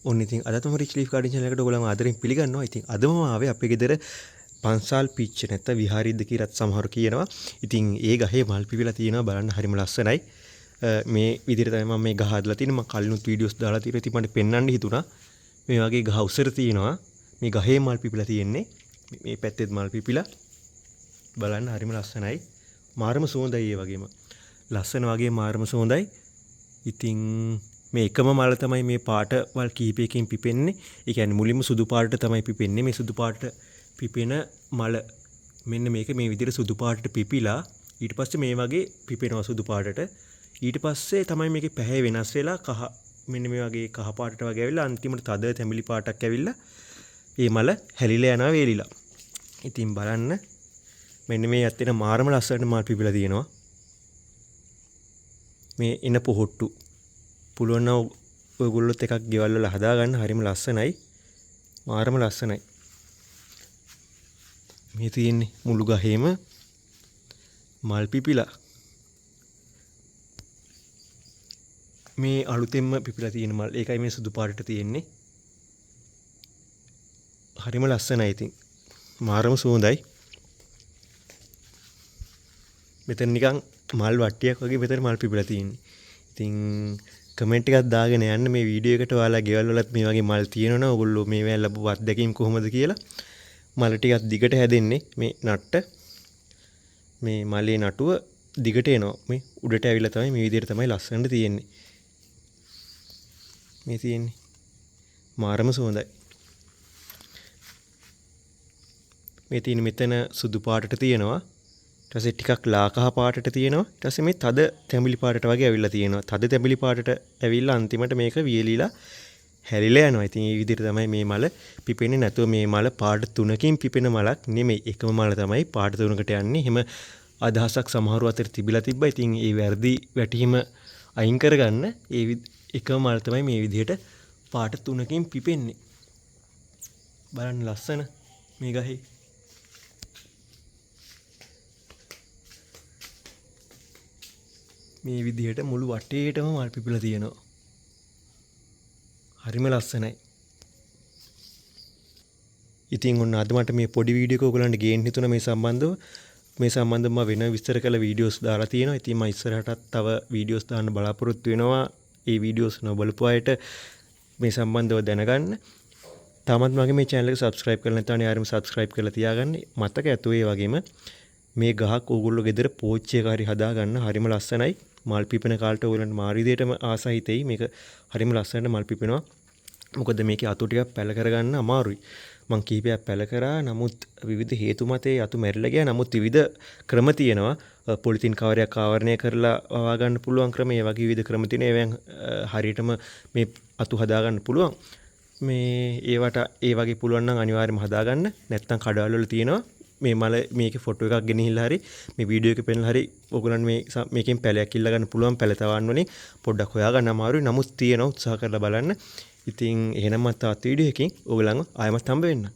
ඔන්න ඉතින් අද තමයි රිච් ලීෆ් ගාඩන් channel එකට ඔයගොල්ලෝ ආදරෙන් පිළිගන්නවා. ඉතින් අදම ආවේ අපේ ගෙදර පන්සල් පිච් නැත්නම් විහාරීද්ද කියලාත් සමහරු කියනවා. ඉතින් ඒ ගහේ මල් පිපිලා තියෙනවා බලන්න හරිම ලස්සනයි. මේ විදිහට තමයි මම මේ ගහ හදලා තියෙන්නේ. මම කලිනුත් වීඩියෝස් දාලා තියෙනවා. ඉතින් මට පෙන්වන්න හිතුණා. මේ වගේ ගහ උසර තියෙනවා. මේ ගහේ මල් පිපිලා තියෙන්නේ. මේ පැත්තෙත් මල් පිපිලා බලන්න හරිම ලස්සනයි. මාරම සුවඳයි ඒ වගේම. ලස්සන වගේ මාරම සුවඳයි. ඉතින් මේ එකම මල තමයි මේ පාට වල් කීපයකින් පිපෙන්නේ. ඒ කියන්නේ මුලින්ම සුදු පාටට තමයි පිපෙන්නේ. මේ සුදු පාටට පිපෙන මල මෙන්න මේක මේ විදිහට සුදු පාටට පිපිලා ඊට පස්සේ මේ වගේ පිපෙනවා සුදු පාටට. ඊට පස්සේ තමයි මේකේ පැහැ වෙනස් වෙලා කහ මෙන්න මේ වගේ කහ පාටට වගේ ඇවිල්ලා අන්තිමට තද තැඹිලි පාටක් ඇවිල්ලා මේ මල හැලිලා යනවා වේලිලා. ඉතින් බලන්න මෙන්න මේ ඇත්තට මාරම ලස්සනට මල් පිපිලා තියෙනවා. මේ එන පොහොට්ටු පුළුවන් නම් ඔයගොල්ලොත් එකක් ගෙවල් වල හදා ගන්න හරිම ලස්සනයි. මාරම ලස්සනයි. මේ තියෙන්නේ මුළු ගහේම මල් පිපිලා. මේ අලුතෙන්ම පිපිලා තියෙන මල්. ඒකයි මේ සුදු පාටට තියෙන්නේ. හරිම ලස්සනයි ඉතින්. මාරම සුවඳයි. මෙතන නිකන් මල් වට්ටියක් වගේ මෙතන මල් පිපිලා තියෙන්නේ. ඉතින් කමෙන්ට් එකක් දාගෙන යන්න මේ වීඩියෝ එකට ඔයාලා ගෙවල් වලත් මේ වගේ මල් තියෙනවනේ ඔයගොල්ලෝ මේවා ලැබුව අත්දැකීම් කොහොමද කියලා. මල ටිකක් දිගට හැදෙන්නේ මේ නට්ට. මේ මලේ නටුව දිගට එනවා. මේ උඩට ඇවිල්ලා තමයි මේ විදිහට තමයි ලස්සනට තියෙන්නේ. මේ තියෙන්නේ මාරම සුවඳයි. මේ තියෙන මෙතන සුදු පාටට තියෙනවා. ඊට පස්සේ ටිකක් ලා කහ පාටට තියෙනවා. ඊට පස්සේ මේ තද තැඹිලි පාටට වගේ ඇවිල්ලා තියෙනවා. තද තැඹිලි පාටට ඇවිල්ලා අන්තිමට මේක වියලිලා හැලිලා යනවා. ඉතින් මේ විදිහට තමයි මේ මල පිපෙන්නේ. නැතුව මේ මල පාට තුනකින් පිපෙන මලක් නෙමෙයි. එකම මල තමයි පාට තුනකට යන්නේ. එහෙම අදහසක් සමහරව අතර තිබිලා තිබ්බා. ඉතින් ඒ වැරදි වැටීම අයින් කරගන්න එකම මල තමයි මේ විදිහට පාට තුනකින් පිපෙන්නේ. බලන්න ලස්සන මේ ගහේ. මේ විදිහට මුළු වටේටම මල් පිපිලා තියෙනවා. හරිම ලස්සනයි. ඉතින් ඔන්න අද මට මේ පොඩි වීඩියෝ එක ඔයගලන්ට ගේන්න හිතුණා මේ සම්බන්ධව. මේ සම්බන්ධව මම වෙන විස්තර කළ වීඩියෝස් දාලා තියෙනවා. ඉතින් මම ඉස්සරහටත් තව වීඩියෝස් දාන්න බලාපොරොත්තු වෙනවා. ඒ වීඩියෝස් නොබලපු අයට මේ සම්බන්ධව දැනගන්න. තාමත් මගේ මේ channel එක subscribe කරලා නැත්නම් යාරම subscribe කරලා තියාගන්න. මතක ඇතුව ඒ වගේම මේ ගහක් ඕගොල්ලෝ ගෙදර පෝච්චි එක හරි හදා ගන්න. හරිම ලස්සනයි. මල් පිපෙන කාලට ඔයගලන්ට මාර විදියටම ආසහිතෙයි. මේක හරිම ලස්සනට මල් පිපෙනවා. මොකද මේකේ අතු ටිකක් පැල කරගන්න අමාරුයි. මං කීපයක් පැල කරා. නමුත් විවිධ හේතු මතේ අතු මැරිලා ගියා. නමුත් විවිධ ක්‍රම තියෙනවා. පොලිතින් කවරයක් ආවරණය කරලා වවා ගන්න පුළුවන් ක්‍රම. ඒ වගේ විවිධ ක්‍රම තියෙනවා. ඒවෙන් හරියටම මේ අතු හදා ගන්න පුළුවන්. මේ ඒවට ඒ වගේ පුළුවන් නම් අනිවාර්යයෙන්ම හදා ගන්න. නැත්නම් කඩවල වල තියෙනවා. මේ මල මේකේ ෆොටෝ එකක් ගෙනහිල්ලා හරි මේ වීඩියෝ එකේ පෙන්නලා හරි ඔයගොල්ලන් මේකෙන් පැලයක් ඉල්ල ගන්න පුළුවන්. පැල තවන්න ඕනේ. පොඩ්ඩක් හොයා ගන්න අමාරුයි. නමුත් තියෙනවා උත්සාහ කරලා බලන්න. ඉතින් එහෙනම් මම තවත් වීඩියෝ එකකින් ඔයගොල්ලන්ව ආයෙමත් හම්බ වෙන්න.